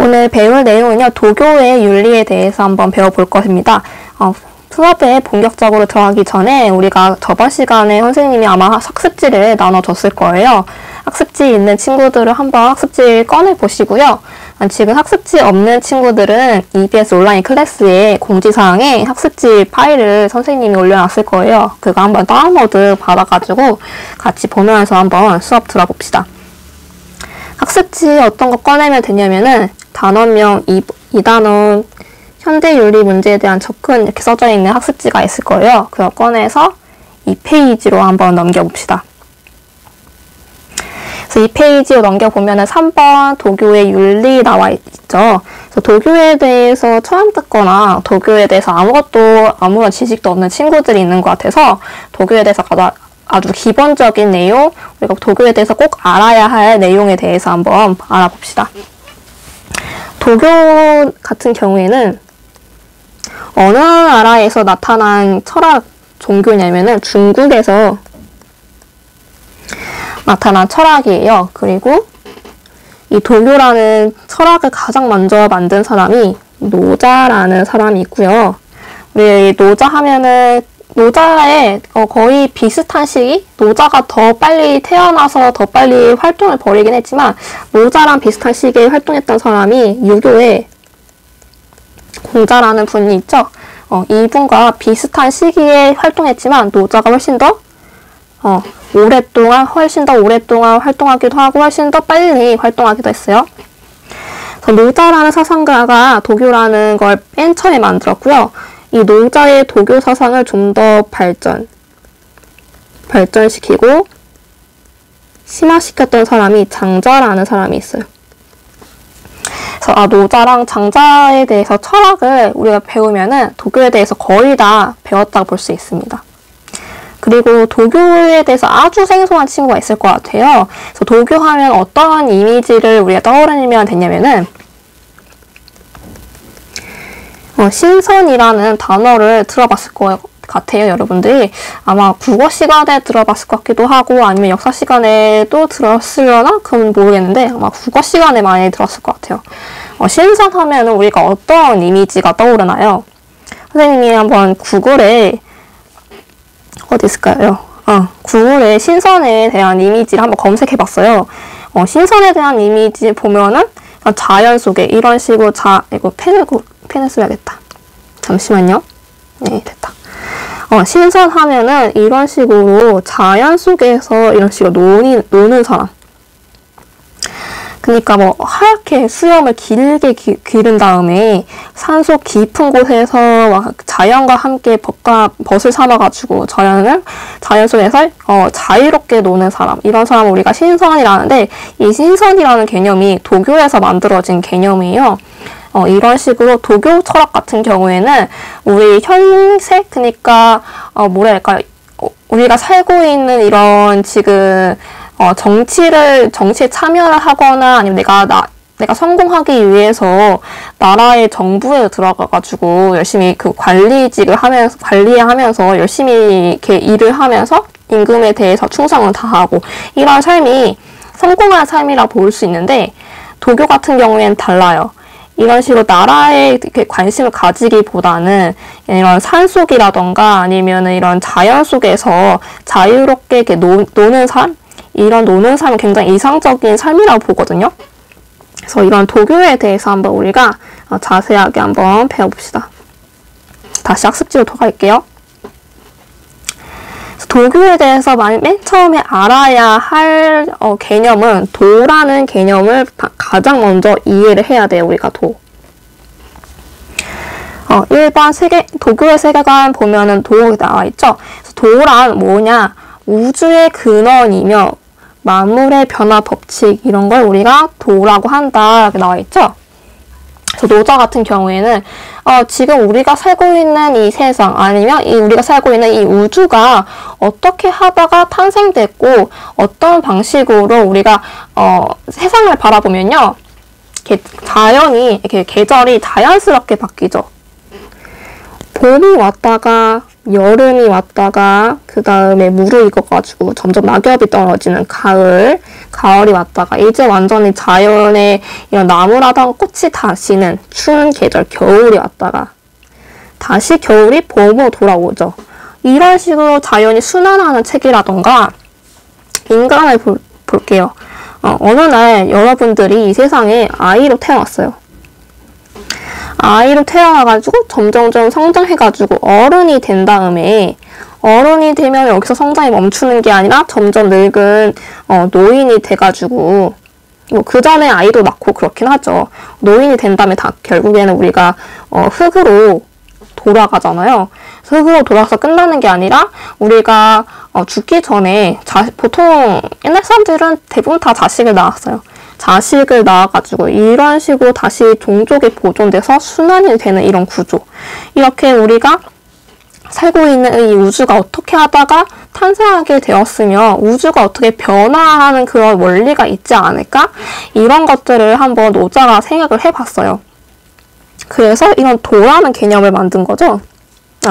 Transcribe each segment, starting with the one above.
오늘 배울 내용은요, 도교의 윤리에 대해서 한번 배워볼 것입니다. 수업에 본격적으로 들어가기 전에 우리가 저번 시간에 선생님이 아마 학습지를 나눠줬을 거예요. 학습지 있는 친구들은 한번 학습지 꺼내보시고요. 지금 학습지 없는 친구들은 EBS 온라인 클래스에 공지사항에 학습지 파일을 선생님이 올려놨을 거예요. 그거 한번 다운로드 받아가지고 같이 보면서 한번 수업 들어봅시다. 학습지 어떤 거 꺼내면 되냐면은 단원명 2단원 현대윤리 문제에 대한 접근 이렇게 써져 있는 학습지가 있을 거예요. 그거 꺼내서 이 페이지로 한번 넘겨봅시다. 그래서 이 페이지로 넘겨보면은 3번 도교의 윤리 나와 있죠. 그래서 도교에 대해서 처음 듣거나 도교에 대해서 아무런 지식도 없는 친구들이 있는 것 같아서 도교에 대해서 아주 기본적인 내용, 우리가 도교에 대해서 꼭 알아야 할 내용에 대해서 한번 알아봅시다. 도교 같은 경우에는 어느 나라에서 나타난 철학 종교냐면은 중국에서 나타난 철학이에요. 그리고 이 도교라는 철학을 가장 먼저 만든 사람이 노자라는 사람이 있고요. 우리 노자 하면은 노자의 거의 비슷한 시기? 노자가 더 빨리 태어나서 더 빨리 활동을 벌이긴 했지만 노자랑 비슷한 시기에 활동했던 사람이 유교의 공자라는 분이 있죠. 이분과 비슷한 시기에 활동했지만 노자가 훨씬 더 오랫동안 활동하기도 하고 훨씬 더 빨리 활동하기도 했어요. 그래서 노자라는 사상가가 도교라는 걸 맨 처음에 만들었고요. 이 노자의 도교 사상을 좀 더 발전시키고 심화시켰던 사람이 장자라는 사람이 있어요. 그래서 노자랑 장자에 대해서 철학을 우리가 배우면은 도교에 대해서 거의 다 배웠다고 볼 수 있습니다. 그리고 도교에 대해서 아주 생소한 친구가 있을 것 같아요. 그래서 도교하면 어떠한 이미지를 우리가 떠올리면 되냐면은 신선이라는 단어를 들어봤을 것 같아요. 여러분들이 아마 국어 시간에 들어봤을 것 같기도 하고 아니면 역사 시간에도 들었으려나? 그건 모르겠는데 아마 국어 시간에 많이 들었을 것 같아요. 신선하면 우리가 어떤 이미지가 떠오르나요? 선생님이 한번 구글에 어디 있을까요? 구글에 신선에 대한 이미지를 한번 검색해봤어요. 신선에 대한 이미지 보면은 자연 속에 이런 식으로 이거 펜을 써야겠다. 잠시만요. 네, 됐다. 신선하면은 이런 식으로 자연 속에서 이런 식으로 노는 사람. 그러니까 뭐 하얗게 수염을 길게 기른 다음에 산속 깊은 곳에서 막 자연과 함께 벗을 삼아가지고 자연 속에서 자유롭게 노는 사람, 이런 사람을 우리가 신선이라는데, 이 신선이라는 개념이 도교에서 만들어진 개념이에요. 이런 식으로 도교 철학 같은 경우에는 우리 현세, 그러니까 뭐랄까, 우리가 살고 있는 이런 지금 정치에 참여를 하거나 아니면 내가 성공하기 위해서 나라의 정부에 들어가가지고 열심히 그 관리하면서 열심히 이렇게 일을 하면서 임금에 대해서 충성을 다하고 이런 삶이 성공한 삶이라 볼 수 있는데, 도교 같은 경우에는 달라요. 이런 식으로 나라에 이렇게 관심을 가지기보다는 이런 산속이라던가 아니면 이런 자연 속에서 자유롭게 이렇게 노는 삶? 이런 노는 삶이 굉장히 이상적인 삶이라고 보거든요. 그래서 이런 도교에 대해서 한번 우리가 자세하게 한번 배워봅시다. 다시 학습지로 돌아갈게요. 도교에 대해서 맨 처음에 알아야 할 개념은 도라는 개념을 가장 먼저 이해를 해야 돼요. 우리가 일반 도교의 세계관 보면은 도가 나와 있죠. 그래서 도란 뭐냐? 우주의 근원이며 만물의 변화 법칙, 이런 걸 우리가 도라고 한다, 이렇게 나와 있죠. 그래서 노자 같은 경우에는 지금 우리가 살고 있는 이 세상, 아니면 우리가 살고 있는 이 우주가 어떻게 하다가 탄생됐고 어떤 방식으로 우리가 세상을 바라보면요, 이렇게 계절이 자연스럽게 바뀌죠. 봄이 왔다가 여름이 왔다가 그 다음에 무르익어가지고 점점 낙엽이 떨어지는 가을, 가을이 왔다가 이제 완전히 자연의 이런 나무라던가 꽃이 다시는 추운 계절 겨울이 왔다가 다시 겨울이 봄으로 돌아오죠. 이런 식으로 자연이 순환하는 책이라던가 인간을 볼게요. 어느 날 여러분들이 이 세상에 아이로 태어났어요. 아이로 태어나가지고 점점점 성장해가지고 어른이 된 다음에 어른이 되면 여기서 성장이 멈추는 게 아니라 점점 늙은 노인이 돼가지고 뭐 그 전에 아이도 낳고 그렇긴 하죠. 노인이 된 다음에 다 결국에는 우리가 흙으로 돌아가잖아요. 흙으로 돌아가서 끝나는 게 아니라 우리가 죽기 전에 보통 옛날 사람들은 대부분 다 자식을 낳았어요. 자식을 낳아가지고 이런 식으로 다시 종족이 보존돼서 순환이 되는 이런 구조. 이렇게 우리가 살고 있는 이 우주가 어떻게 하다가 탄생하게 되었으며 우주가 어떻게 변화하는 그런 원리가 있지 않을까? 이런 것들을 한번 노자가 생각을 해봤어요. 그래서 이런 도라는 개념을 만든 거죠.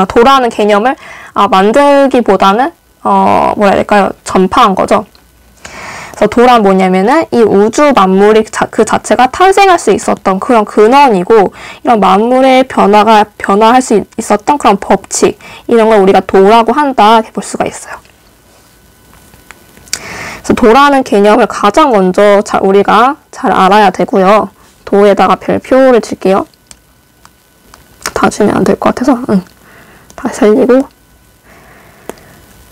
도라는 개념을 만들기보다는 뭐라 해야 될까요? 전파한 거죠. 그래서 도란 뭐냐면은 이 우주 만물이 그 자체가 탄생할 수 있었던 그런 근원이고 이런 만물의 변화할 수 있었던 그런 법칙 이런 걸 우리가 도라고 한다 이렇게 볼 수가 있어요. 그래서 도라는 개념을 가장 먼저 우리가 잘 알아야 되고요. 도에다가 별표를 칠게요. 다 주면 안 될 것 같아서 다시 살리고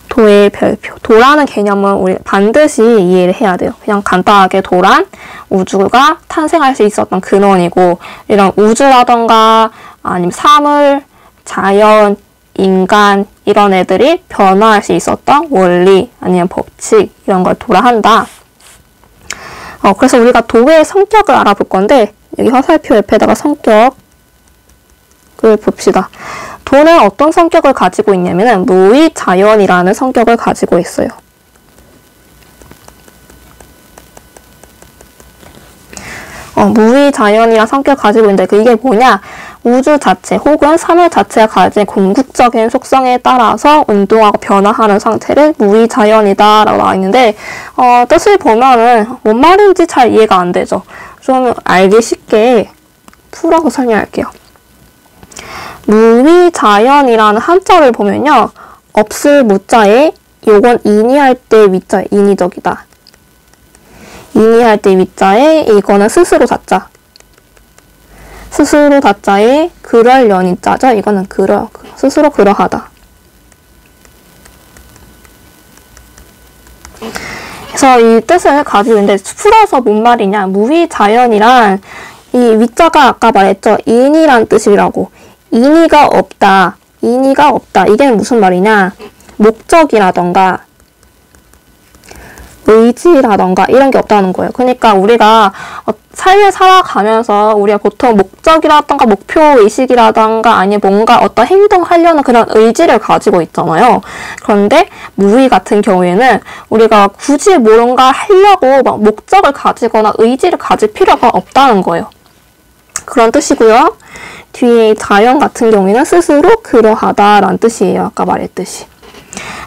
도의 별표. 도라는 개념은 우리 반드시 이해를 해야 돼요. 그냥 간단하게 도란, 우주가 탄생할 수 있었던 근원이고 이런 우주라던가 아니면 사물, 자연, 인간 이런 애들이 변화할 수 있었던 원리 아니면 법칙 이런 걸 도라한다. 그래서 우리가 도의 성격을 알아볼 건데 여기 화살표 옆에다가 성격을 봅시다. 도는 어떤 성격을 가지고 있냐면 무의자연이라는 성격을 가지고 있어요. 무의자연이라는 성격을 가지고 있는데 이게 뭐냐? 우주 자체 혹은 사물 자체가 가진 궁극적인 속성에 따라서 운동하고 변화하는 상태를 무의자연이다 라고 나와 있는데 뜻을 보면은 뭔 말인지 잘 이해가 안 되죠. 좀 알기 쉽게 풀어서 설명할게요. 무의자연이라는 한자를 보면요. 없을 무자에 요건 인이할 때 위자, 인위적이다. 인이할 때 위자에 이거는 스스로 자자. 스스로 자자에 그러려니 자죠. 이거는 스스로 그러하다. 그래서 이 뜻을 가지고 있는데 풀어서 뭔 말이냐. 무의자연이란 이 위자가 아까 말했죠. 인이란 뜻이라고. 인의가 없다. 인의가 없다. 이게 무슨 말이냐? 목적이라던가 의지라던가 이런 게 없다는 거예요. 그러니까 우리가 삶을 살아가면서 우리가 보통 목적이라던가 목표의식이라던가 아니면 뭔가 어떤 행동을 하려는 그런 의지를 가지고 있잖아요. 그런데 무의 같은 경우에는 우리가 굳이 뭔가 하려고 막 목적을 가지거나 의지를 가질 필요가 없다는 거예요. 그런 뜻이고요. 뒤에 자연 같은 경우에는 스스로 그러하다라는 뜻이에요. 아까 말했듯이.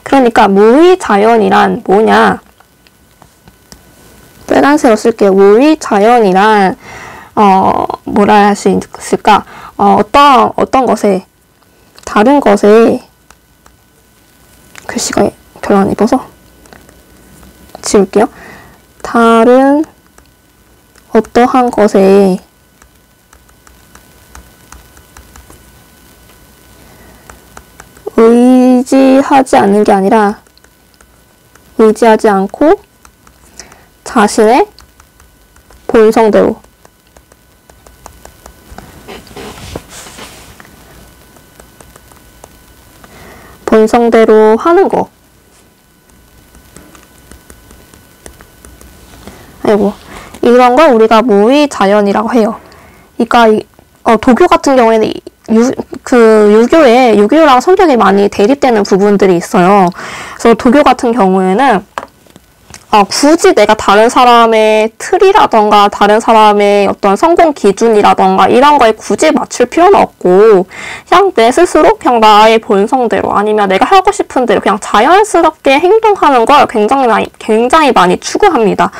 그러니까 무의자연이란 뭐냐? 빨간색으로 쓸게요. 무의자연이란 뭐라 할 수 있을까? 어떤 것에 다른 것에 글씨가 별로 안 예뻐서 지울게요. 다른 어떠한 것에 의지하지 않는 게 아니라 의지하지 않고 자신의 본성대로 하는 거. 아이고, 이런 걸 우리가 무의자연이라고 해요. 그러니까 도교 같은 경우에는 유교랑 성격이 많이 대립되는 부분들이 있어요. 그래서 도교 같은 경우에는 굳이 내가 다른 사람의 틀이라던가 다른 사람의 어떤 성공 기준이라던가 이런 거에 굳이 맞출 필요는 없고 그냥 내 스스로 그냥 나의 본성대로 아니면 내가 하고 싶은 대로 그냥 자연스럽게 행동하는 걸 굉장히 많이 추구합니다.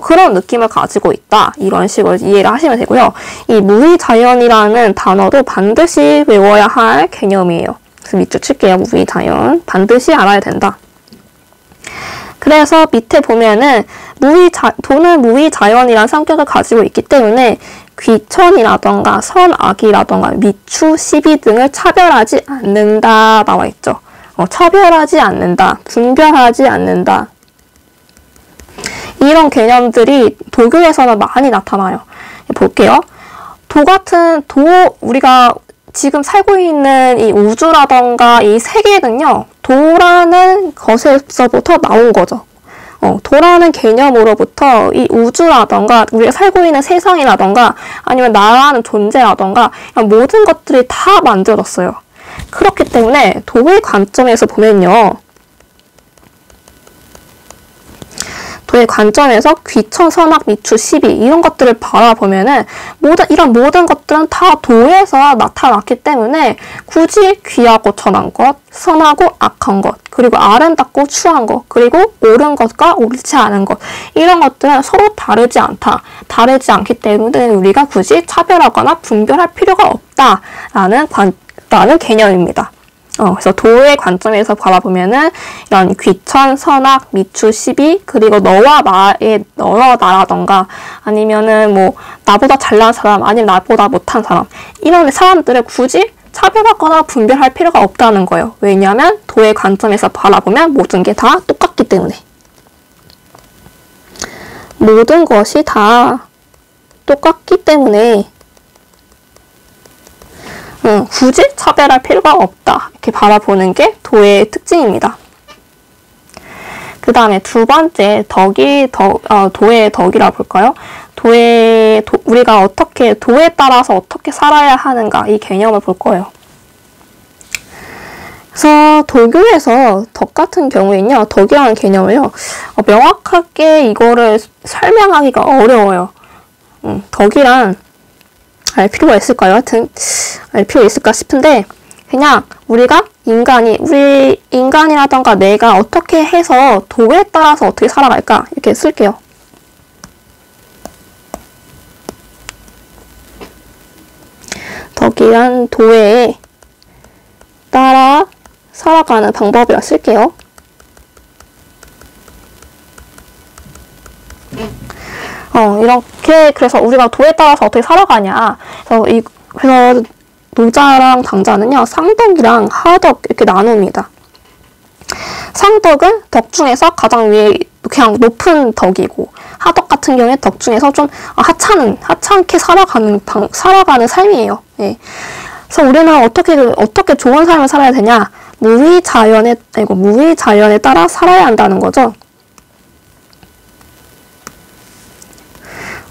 그런 느낌을 가지고 있다. 이런 식으로 이해를 하시면 되고요. 이 무의자연이라는 단어도 반드시 외워야 할 개념이에요. 그래서 밑줄 칠게요. 무의자연. 반드시 알아야 된다. 그래서 밑에 보면은 도는 무의자연이라는 성격을 가지고 있기 때문에 귀천이라던가 선악이라던가 미추, 시비 등을 차별하지 않는다 나와 있죠. 차별하지 않는다, 분별하지 않는다. 이런 개념들이 도교에서는 많이 나타나요. 볼게요. 우리가 지금 살고 있는 이 우주라던가 이 세계는요, 도라는 것에서부터 나온 거죠. 도라는 개념으로부터 이 우주라던가 우리가 살고 있는 세상이라던가 아니면 나라는 존재라던가 모든 것들이 다 만들어졌어요. 그렇기 때문에 도의 관점에서 보면요. 도의 관점에서 귀천, 선악, 미추, 시비 이런 것들을 바라보면은 이런 모든 것들은 다 도에서 나타났기 때문에 굳이 귀하고 천한 것, 선하고 악한 것, 그리고 아름답고 추한 것, 그리고 옳은 것과 옳지 않은 것 이런 것들은 서로 다르지 않다. 다르지 않기 때문에 우리가 굳이 차별하거나 분별할 필요가 없다라는 개념입니다. 그래서 도의 관점에서 바라보면은 이런 귀천, 선악, 미추, 시비 그리고 너와 나라던가 아니면은 뭐 나보다 잘난 사람 아니면 나보다 못한 사람 이런 사람들을 굳이 차별하거나 분별할 필요가 없다는 거예요. 왜냐하면 도의 관점에서 바라보면 모든 게 다 똑같기 때문에. 모든 것이 다 똑같기 때문에 굳이 차별할 필요가 없다. 이렇게 바라보는 게 도의 특징입니다. 그 다음에 두 번째 도의 덕이라 볼까요? 우리가 도에 따라서 어떻게 살아야 하는가 이 개념을 볼 거예요. 그래서 도교에서 덕 같은 경우에는요, 덕이라는 개념을요, 명확하게 이거를 설명하기가 어려워요. 덕이란 알 필요가 있을까요? 하여튼 알 필요가 있을까 싶은데 그냥 우리 인간이라던가 내가 어떻게 해서 도에 따라서 어떻게 살아갈까 이렇게 쓸게요. 덕이란 도에 따라 살아가는 방법이라 쓸게요. 이렇게, 그래서 우리가 도에 따라서 어떻게 살아가냐. 그래서 노자랑 당자는요, 상덕이랑 하덕 이렇게 나눕니다. 상덕은 덕 중에서 가장 위에 그냥 높은 덕이고, 하덕 같은 경우에 덕 중에서 좀 하찮게 살아가는 삶이에요. 예. 그래서 우리는 어떻게 좋은 삶을 살아야 되냐? 무의자연에 따라 살아야 한다는 거죠.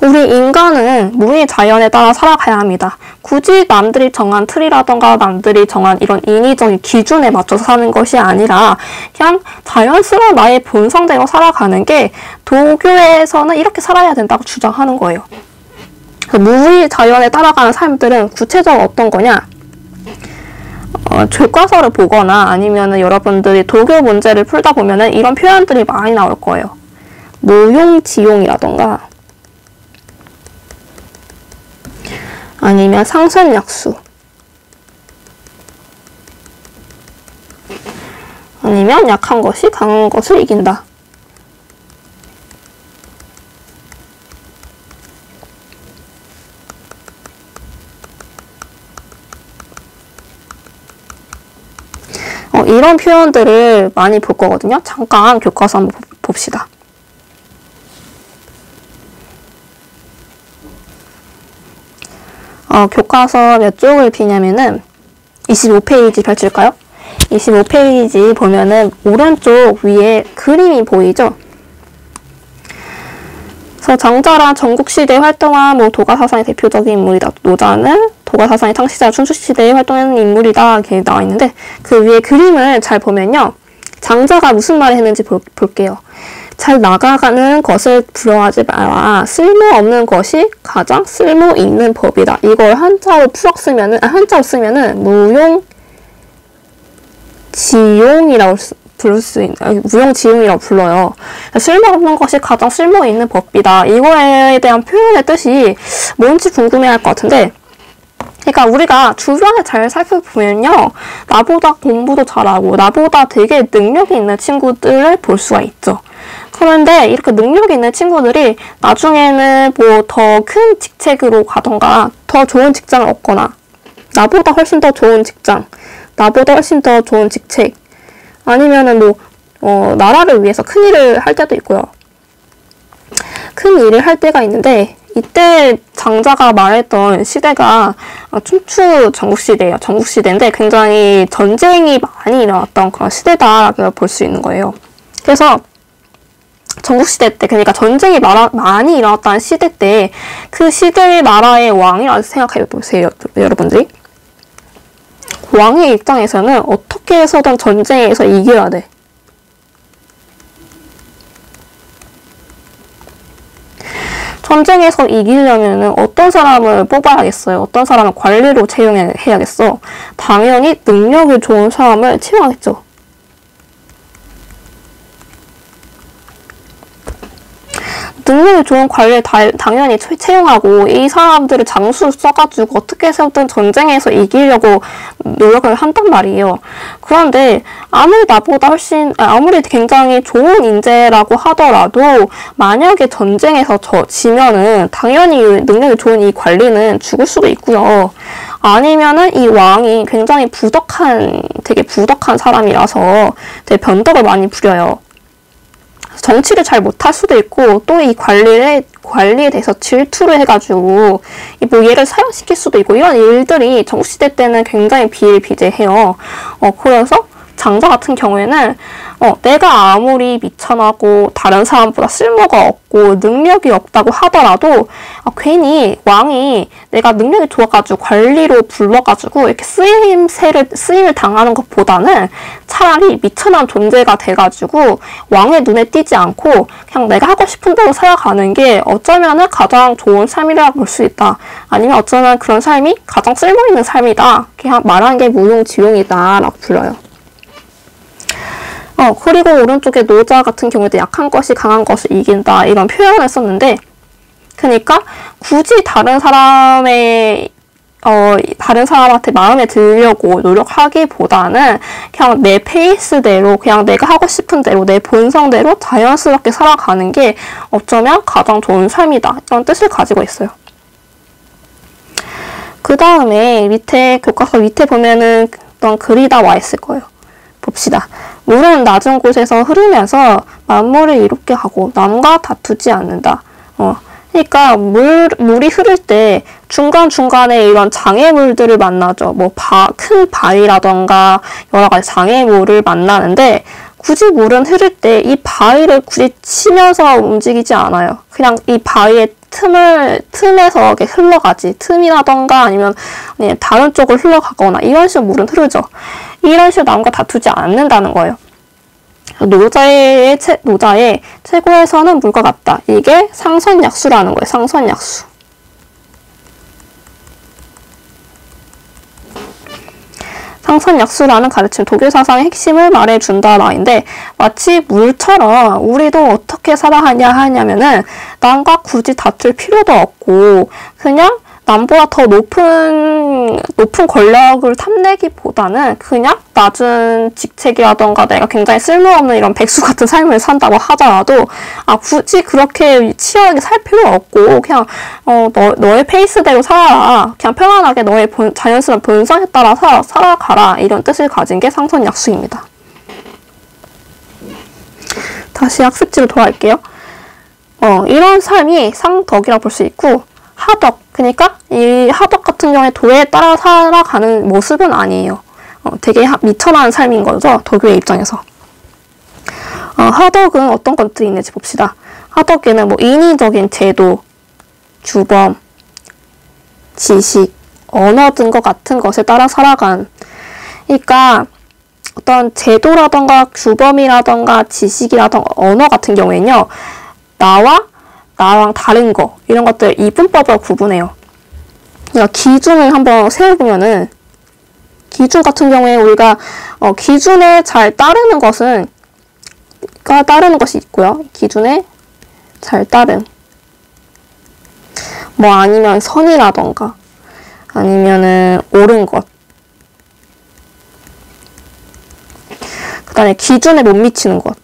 우리 인간은 무의자연에 따라 살아가야 합니다. 굳이 남들이 정한 틀이라던가 남들이 정한 이런 인위적인 기준에 맞춰서 사는 것이 아니라 그냥 자연스러운 나의 본성대로 살아가는 게 도교에서는 이렇게 살아야 된다고 주장하는 거예요. 무의자연에 따라가는 삶들은 구체적으로 어떤 거냐? 교과서를 보거나 아니면은 여러분들이 도교 문제를 풀다 보면은 이런 표현들이 많이 나올 거예요. 무용지용이라던가 아니면 상선약수 아니면 약한 것이 강한 것을 이긴다. 이런 표현들을 많이 볼 거거든요. 잠깐 교과서 한번 봅시다. 교과서 몇 쪽을 비냐면은 25페이지 펼칠까요? 25페이지 보면은 오른쪽 위에 그림이 보이죠? 그래서 장자란 전국시대에 활동한 도가사상의 대표적인 인물이다. 노자는 도가사상의 창시자 춘추시대에 활동하는 인물이다. 이렇게 나와 있는데 그 위에 그림을 잘 보면요. 장자가 무슨 말을 했는지 볼게요. 잘 나가가는 것을 부러워하지 마라. 쓸모없는 것이 가장 쓸모 있는 법이다. 이걸 한자로 쓰면은 무용지용이라고 부를 수 있는, 무용지용이라고 불러요. 쓸모없는 것이 가장 쓸모 있는 법이다. 이거에 대한 표현의 뜻이 뭔지 궁금해할 것 같은데, 그러니까 우리가 주변을 잘 살펴보면요, 나보다 공부도 잘하고 나보다 되게 능력이 있는 친구들을 볼 수가 있죠. 그런데 이렇게 능력이 있는 친구들이 나중에는 뭐 더 큰 직책으로 가던가 더 좋은 직장을 얻거나 나보다 훨씬 더 좋은 직장, 나보다 훨씬 더 좋은 직책, 아니면은 나라를 위해서 큰 일을 할 때도 있고요. 큰 일을 할 때가 있는데, 이때 장자가 말했던 시대가 춘추 전국시대예요. 전국시대인데 굉장히 전쟁이 많이 일어났던 그런 시대다라고 볼 수 있는 거예요. 그래서 전국시대 때, 그러니까 전쟁이 많이 일어났다는 시대 때 그 시대의 나라의 왕이라고 생각해 보세요, 여러분들이. 왕의 입장에서는 어떻게 해서든 전쟁에서 이겨야 돼. 전쟁에서 이기려면 어떤 사람을 뽑아야겠어요? 어떤 사람을 관리로 채용해야겠어? 당연히 능력이 좋은 사람을 채용하겠죠. 능력이 좋은 관리를 당연히 채용하고 이 사람들을 장수를 써가지고 어떻게 해서든 전쟁에서 이기려고 노력을 한단 말이에요. 그런데 아무리 굉장히 좋은 인재라고 하더라도 만약에 전쟁에서 지면은 당연히 능력이 좋은 이 관리는 죽을 수도 있고요. 아니면은 이 왕이 굉장히 되게 부덕한 사람이라서 되게 변덕을 많이 부려요. 정치를 잘 못할 수도 있고, 또 이 관리에 대해서 질투를 해가지고 뭐 얘를 사형시킬 수도 있고, 이런 일들이 전국시대 때는 굉장히 비일비재해요. 그래서 장자 같은 경우에는 내가 아무리 미천하고 다른 사람보다 쓸모가 없고 능력이 없다고 하더라도 괜히 왕이 내가 능력이 좋아가지고 관리로 불러가지고 이렇게 쓰임을 당하는 것보다는 차라리 미천한 존재가 돼가지고 왕의 눈에 띄지 않고 그냥 내가 하고 싶은 대로 살아가는 게 어쩌면은 가장 좋은 삶이라고 볼 수 있다. 아니면 어쩌면 그런 삶이 가장 쓸모있는 삶이다. 그냥 말하는 게 무용지용이다 라고 불러요. 그리고 오른쪽에 노자 같은 경우에도 약한 것이 강한 것을 이긴다, 이런 표현을 썼는데, 그러니까 굳이 다른 사람한테 마음에 들려고 노력하기보다는 그냥 내 페이스대로, 그냥 내가 하고 싶은 대로, 내 본성대로 자연스럽게 살아가는 게 어쩌면 가장 좋은 삶이다, 이런 뜻을 가지고 있어요. 그 다음에 교과서 밑에 보면은 어떤 글이 다 와 있을 거예요. 봅시다. 물은 낮은 곳에서 흐르면서 만물을 이롭게 하고 남과 다투지 않는다. 그러니까 물이 흐를 때 중간중간에 이런 장애물들을 만나죠. 큰 바위라던가 여러 가지 장애물을 만나는데, 굳이 물은 흐를 때 이 바위를 굳이 치면서 움직이지 않아요. 그냥 이 바위의 틈에서 이렇게 흘러가지. 틈이라던가 아니면 다른 쪽을 흘러가거나 이런 식으로 물은 흐르죠. 이런 식으로 남과 다투지 않는다는 거예요. 노자의 최고의 선은 물과 같다. 이게 상선약수라는 거예요. 상선약수. 상선약수라는 가르침, 독일 사상의 핵심을 말해준다 라인데, 마치 물처럼 우리도 어떻게 살아야 하냐면은 남과 굳이 다툴 필요도 없고 그냥 남보다 더 높은 권력을 탐내기보다는 그냥 낮은 직책이라던가 내가 굉장히 쓸모없는 이런 백수 같은 삶을 산다고 하더라도 굳이 그렇게 치열하게 살 필요 없고 그냥 너의 페이스대로 살아라. 그냥 편안하게 너의 자연스러운 본성에 따라 살아가라. 이런 뜻을 가진 게 상선약수입니다. 다시 학습지로 돌아갈게요. 이런 삶이 상덕이라고 볼 수 있고, 하덕, 그러니까 이 하덕 같은 경우에 도에 따라 살아가는 모습은 아니에요. 되게 미천한 삶인 거죠, 도교의 입장에서. 하덕은 어떤 것들이 있는지 봅시다. 하덕에는 인위적인 제도, 주범, 지식, 언어 등과 같은 것에 따라 살아간. 그러니까 어떤 제도라던가 규범이라던가 지식이라던가 언어 같은 경우에는요. 나랑 다른 거 이런 것들 이분법으로 구분해요. 그러니까 기준을 한번 세워보면은 기준 같은 경우에 우리가 기준에 잘 따르는 것이 있고요. 기준에 잘 따른 뭐 아니면 선이라던가 아니면은 옳은 것 그 다음에 기준에 못 미치는 것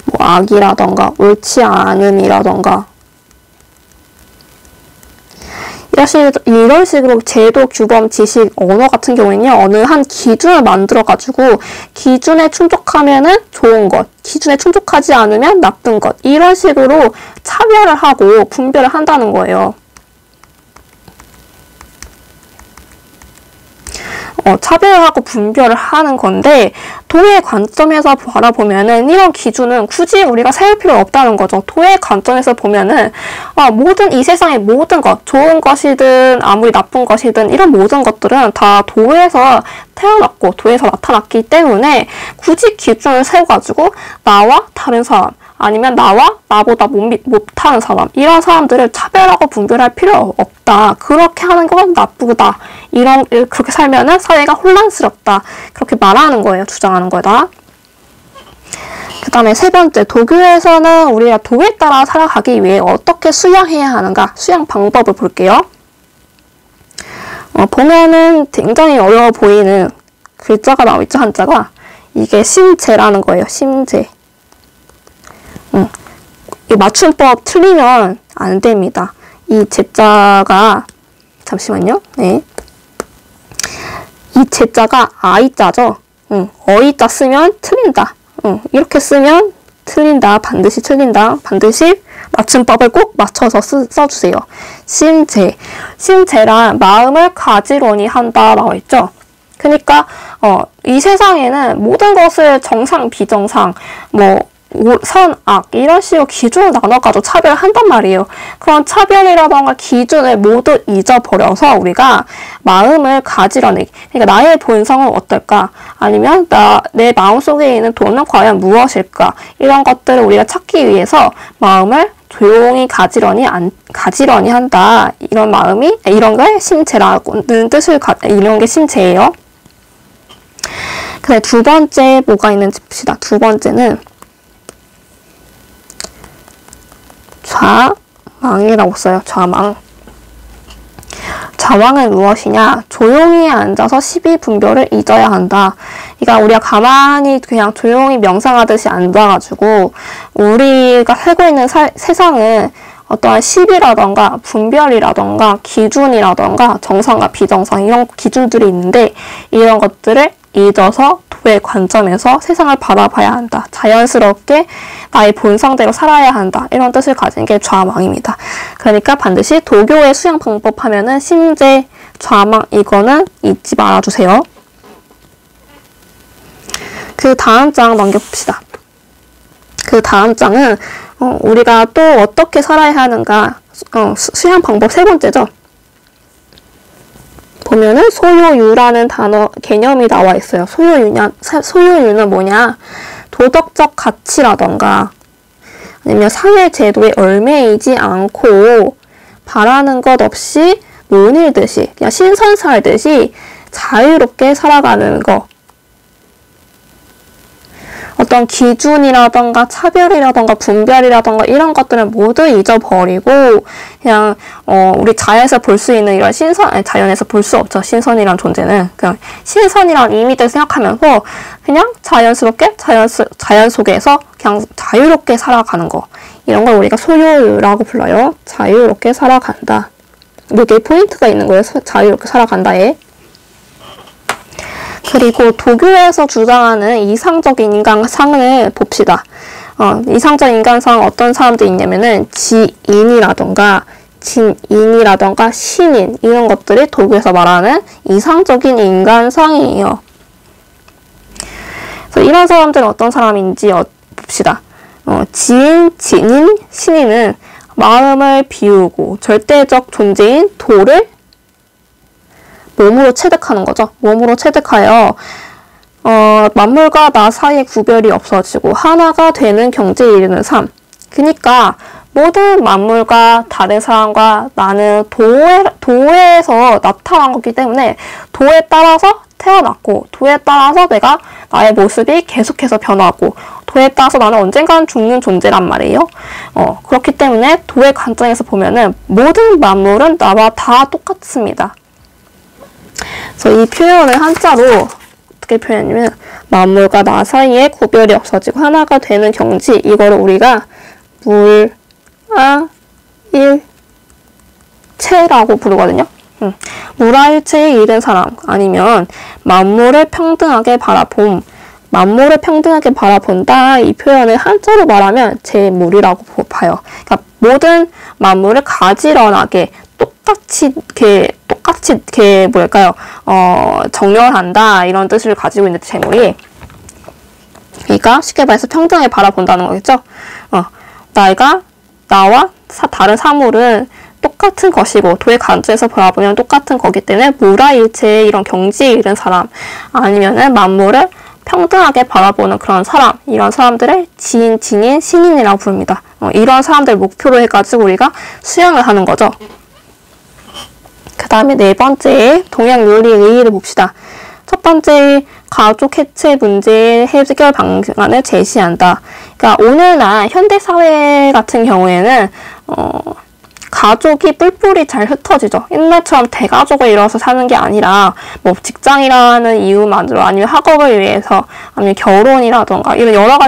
뭐 악이라던가 옳지 않음이라던가 이런 식으로 제도, 규범, 지식, 언어 같은 경우에는요. 어느 한 기준을 만들어가지고 기준에 충족하면은 좋은 것, 기준에 충족하지 않으면 나쁜 것 이런 식으로 차별을 하고 분별을 한다는 거예요. 차별하고 분별을 하는 건데 도의 관점에서 바라보면은 이런 기준은 굳이 우리가 세울 필요 없다는 거죠. 도의 관점에서 보면은 모든 이 세상의 모든 것, 좋은 것이든 아무리 나쁜 것이든 이런 모든 것들은 다 도에서 태어났고 도에서 나타났기 때문에 굳이 기준을 세워가지고 나와 다른 사람 아니면 나보다 못하는 사람 이런 사람들을 차별하고 분별할 필요 없다. 그렇게 하는 건 나쁘다. 그렇게 살면은 사회가 혼란스럽다. 그렇게 말하는 거예요. 주장하는 거다. 그 다음에 세 번째, 도교에서는 우리가 도에 따라 살아가기 위해 어떻게 수양해야 하는가? 수양 방법을 볼게요. 보면은 굉장히 어려워 보이는 글자가 나와있죠. 한자가. 이게 심재라는 거예요. 심재. 이 맞춤법 틀리면 안 됩니다. 이 제자가 잠시만요. 네. 이 제자가 아이자죠. 어이자 쓰면 틀린다. 이렇게 쓰면 틀린다. 반드시 틀린다. 반드시 맞춤법을 꼭 맞춰서 써주세요. 심재. 심재란 마음을 가지런히 한다 나와있죠. 그러니까 이 세상에는 모든 것을 정상, 비정상, 선, 악 이런 식으로 기준을 나눠가지고 차별을 한단 말이에요. 그런 차별이라던가 기준을 모두 잊어버려서 우리가 마음을 가지런히 그러니까 나의 본성은 어떨까? 아니면 내 마음속에 있는 돈은 과연 무엇일까? 이런 것들을 우리가 찾기 위해서 마음을 조용히 가지런히 한다. 이런 마음이 이런 게 심재라는 뜻을 이런 게 심재예요. 그래 두 번째 뭐가 있는지 봅시다. 두 번째는 좌망이라고 써요. 좌망. 좌망은 무엇이냐? 조용히 앉아서 시비분별을 잊어야 한다. 그러니까 우리가 가만히 그냥 조용히 명상하듯이 앉아가지고 우리가 살고 있는 세상은 어떠한 시비라던가 분별이라던가 기준이라던가 정상과 비정상 이런 기준들이 있는데 이런 것들을 잊어서 도의 관점에서 세상을 바라봐야 한다. 자연스럽게 나의 본성대로 살아야 한다. 이런 뜻을 가진 게 좌망입니다. 그러니까 반드시 도교의 수양 방법 하면은 심재, 좌망 이거는 잊지 말아주세요. 그 다음 장 넘겨봅시다. 그 다음 장은 우리가 또 어떻게 살아야 하는가 수양 방법 세 번째죠. 보면은 소요유라는 단어 개념이 나와 있어요. 소요유는 뭐냐? 도덕적 가치라던가 아니면 사회 제도에 얽매이지 않고 바라는 것 없이 논일듯이 그냥 신선 살듯이 자유롭게 살아가는 거. 어떤 기준이라던가 차별이라던가 분별이라던가 이런 것들은 모두 잊어버리고 그냥 우리 자연에서 볼 수 있는 이런 자연에서 볼 수 없죠. 신선이란 존재는 그냥 신선이란 의미를 생각하면서 그냥 자연스럽게 자연 속에서 그냥 자유롭게 살아가는 거 이런 걸 우리가 소유라고 불러요. 자유롭게 살아간다. 이게 포인트가 있는 거예요. 자유롭게 살아간다에. 그리고 도교에서 주장하는 이상적인 인간상을 봅시다. 이상적인 인간상 어떤 사람들이 있냐면은 지인이라던가 진인이라던가 신인 이런 것들이 도교에서 말하는 이상적인 인간상이에요. 그래서 이런 사람들은 어떤 사람인지 봅시다. 지인, 진인, 신인은 마음을 비우고 절대적 존재인 도를 몸으로 체득하는 거죠. 몸으로 체득하여 만물과 나 사이에 구별이 없어지고 하나가 되는 경지에 이르는 삶. 그러니까 모든 만물과 다른 사람과 나는 도에서 나타난 거기 때문에 도에 따라서 태어났고 도에 따라서 내가 나의 모습이 계속해서 변하고 도에 따라서 나는 언젠가는 죽는 존재란 말이에요. 그렇기 때문에 도의 관점에서 보면은 모든 만물은 나와 다 똑같습니다. 그래서 이 표현을 한자로 어떻게 표현하냐면 만물과 나 사이에 구별이 없어지고 하나가 되는 경지, 이거를 우리가 물아일체라고 부르거든요. 물아일체에 이른 사람, 아니면 만물을 평등하게 바라봄, 만물을 평등하게 바라본다, 이 표현을 한자로 말하면 제물이라고 봐요. 그러니까 모든 만물을 가지런하게 똑같이 뭐랄까요, 정렬한다, 이런 뜻을 가지고 있는 제물이, 그러니까 쉽게 말해서 평등하게 바라본다는 거겠죠. 나와 다른 사물은 똑같은 것이고 도의 관점에서 바라보면 똑같은 거기 때문에 물아일체의 이런 경지에 이른 사람, 아니면은 만물을 평등하게 바라보는 그런 사람, 이런 사람들을 지인, 진인, 신인이라고 부릅니다. 이런 사람들 목표로 해가지고 우리가 수양을 하는 거죠. 그 다음에 네 번째 동양윤리의 의의를 봅시다. 첫 번째, 가족 해체 문제의 해결 방안을 제시한다. 그러니까 오늘날 현대사회 같은 경우에는 가족이 뿔뿔이 잘 흩어지죠. 옛날처럼 대가족을 이뤄서 사는 게 아니라 뭐 직장이라는 이유만으로, 아니면 학업을 위해서, 아니면 결혼이라던가 이런 여러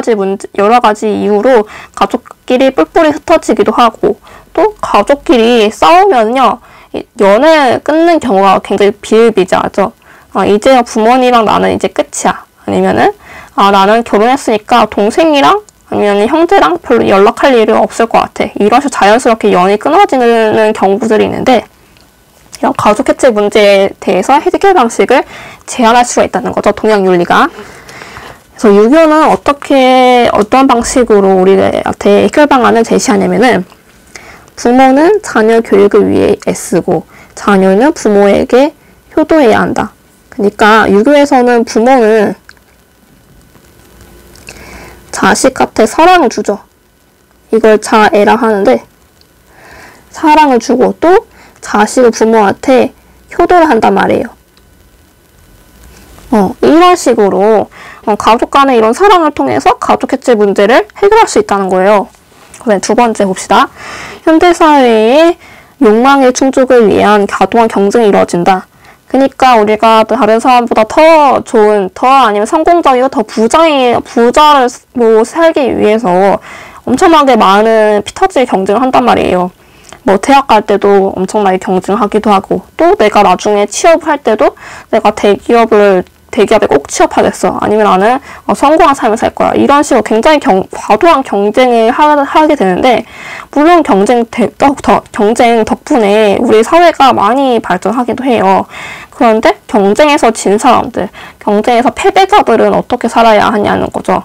가지 이유로 가족끼리 뿔뿔이 흩어지기도 하고, 또 가족끼리 싸우면요 연애 끊는 경우가 굉장히 비일비재하죠. 이제 부모님이랑 나는 이제 끝이야. 아니면은 나는 결혼했으니까 동생이랑 아니면 형제랑 별로 연락할 일이 없을 것 같아. 이런 식으로 자연스럽게 연이 끊어지는 경우들이 있는데, 이런 가족 해체 문제에 대해서 해결 방식을 제안할 수가 있다는 거죠. 동양윤리가. 그래서 유교는 어떤 방식으로 우리한테 해결 방안을 제시하냐면은, 부모는 자녀 교육을 위해 애쓰고 자녀는 부모에게 효도해야 한다. 그러니까 유교에서는 부모는 자식한테 사랑을 주죠. 이걸 자애라 하는데, 사랑을 주고 또 자식을 부모한테 효도를 한단 말이에요. 이런 식으로 가족 간의 이런 사랑을 통해서 가족 해체 문제를 해결할 수 있다는 거예요. 그다음에 두 번째 봅시다. 현대사회의 욕망의 충족을 위한 과도한 경쟁이 이루어진다. 그러니까 우리가 다른 사람보다 더 좋은, 더 아니면 성공적이고 더 부자를 살기 위해서 엄청나게 많은 피 터지게 경쟁을 한단 말이에요. 뭐 대학 갈 때도 엄청나게 경쟁하기도 하고, 또 내가 나중에 취업할 때도 내가 대기업에 꼭 취업하겠어, 아니면 나는 성공한 삶을 살 거야, 이런 식으로 굉장히 과도한 경쟁을 하게 되는데, 물론 경쟁 덕분에 우리 사회가 많이 발전하기도 해요. 그런데 경쟁에서 진 사람들, 경쟁에서 패배자들은 어떻게 살아야 하냐는 거죠.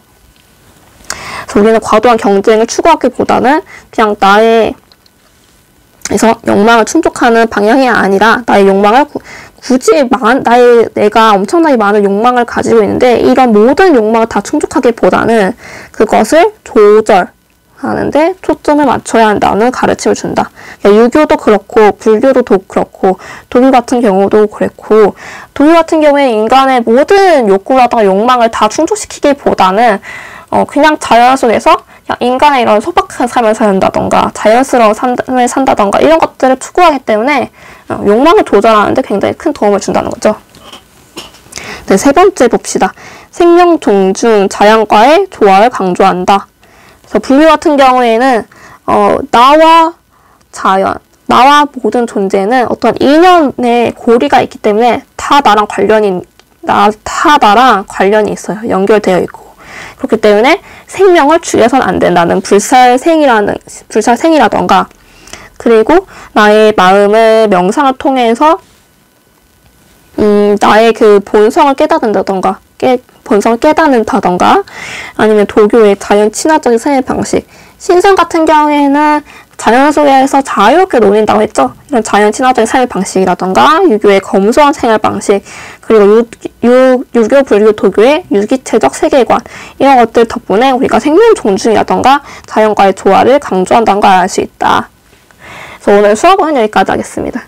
그래서 우리는 과도한 경쟁을 추구하기보다는 그냥 그래서 욕망을 충족하는 방향이 아니라 나의 욕망을 굳이 내가 엄청나게 많은 욕망을 가지고 있는데 이런 모든 욕망을 다 충족하기보다는 그것을 조절하는데 초점을 맞춰야 한다는 가르침을 준다. 유교도 그렇고 불교도 그렇고 도교 같은 경우도 그렇고, 도교 같은 경우에 인간의 모든 욕구라든가 욕망을 다 충족시키기보다는 그냥 자연 속에서 인간의 이런 소박한 삶을 산다던가 자연스러운 삶을 산다던가 이런 것들을 추구하기 때문에 욕망을 조절하는데 굉장히 큰 도움을 준다는 거죠. 네, 세 번째 봅시다. 생명 존중, 자연과의 조화를 강조한다. 그래서 불교 같은 경우에는 나와 자연, 나와 모든 존재는 어떤 인연의 고리가 있기 때문에 다 나랑 관련이 있어요. 연결되어 있고. 그렇기 때문에 생명을 죽여서는 안 된다는 불살생이라던가, 그리고 나의 마음의 명상을 통해서 나의 그 본성을 깨닫는다던가, 아니면 도교의 자연 친화적인 생활 방식, 신선 같은 경우에는 자연 속에서 자유롭게 놀린다고 했죠. 이런 자연 친화적인 삶의 방식이라던가 유교의 검소한 생활 방식, 그리고 유교, 불교, 도교의 유기체적 세계관, 이런 것들 덕분에 우리가 생명 존중이라던가 자연과의 조화를 강조한다는 걸 알 수 있다. 그래서 오늘 수업은 여기까지 하겠습니다.